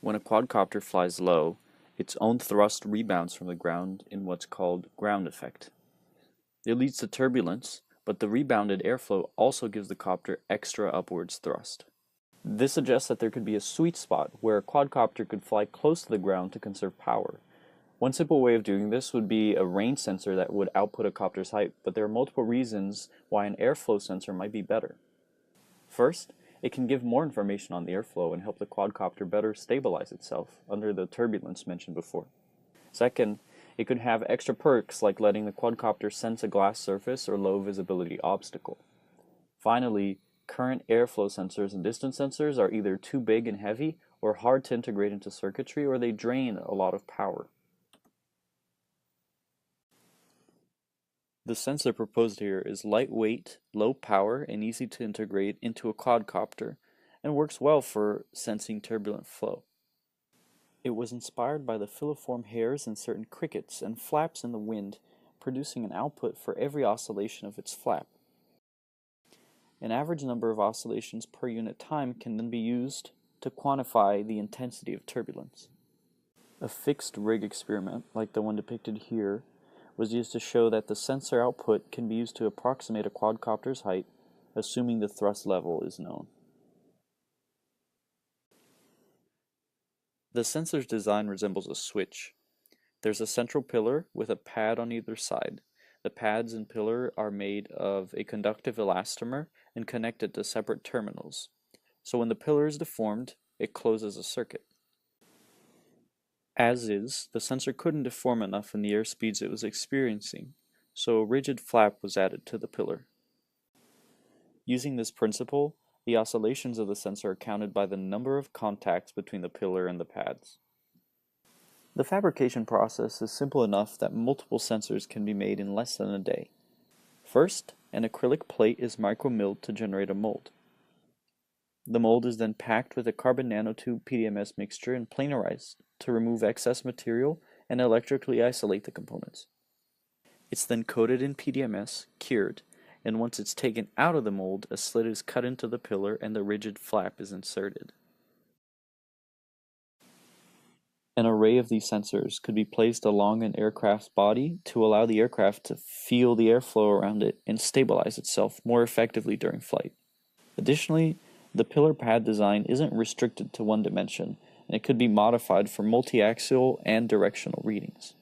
When a quadcopter flies low, its own thrust rebounds from the ground in what's called ground effect. It leads to turbulence, but the rebounded airflow also gives the copter extra upwards thrust. This suggests that there could be a sweet spot where a quadcopter could fly close to the ground to conserve power. One simple way of doing this would be a range sensor that would output a copter's height, but there are multiple reasons why an airflow sensor might be better. First, it can give more information on the airflow and help the quadcopter better stabilize itself under the turbulence mentioned before. Second, it could have extra perks like letting the quadcopter sense a glass surface or low visibility obstacle. Finally, current airflow sensors and distance sensors are either too big and heavy or hard to integrate into circuitry, or they drain a lot of power. The sensor proposed here is lightweight, low power, and easy to integrate into a quadcopter, and works well for sensing turbulent flow. It was inspired by the filiform hairs in certain crickets and flaps in the wind, producing an output for every oscillation of its flap. An average number of oscillations per unit time can then be used to quantify the intensity of turbulence. A fixed rig experiment, like the one depicted here, was used to show that the sensor output can be used to approximate a quadcopter's height, assuming the thrust level is known. The sensor's design resembles a switch. There's a central pillar with a pad on either side. The pads and pillar are made of a conductive elastomer and connected to separate terminals. So when the pillar is deformed, it closes a circuit. As is, the sensor couldn't deform enough in the airspeeds it was experiencing, so a rigid flap was added to the pillar. Using this principle, the oscillations of the sensor are counted by the number of contacts between the pillar and the pads. The fabrication process is simple enough that multiple sensors can be made in less than a day. First, an acrylic plate is micromilled to generate a mold. The mold is then packed with a carbon nanotube PDMS mixture and planarized to remove excess material and electrically isolate the components. It's then coated in PDMS, cured, and once it's taken out of the mold, a slit is cut into the pillar and the rigid flap is inserted. An array of these sensors could be placed along an aircraft's body to allow the aircraft to feel the airflow around it and stabilize itself more effectively during flight. Additionally, the pillar pad design isn't restricted to one dimension, and it could be modified for multi-axial and directional readings.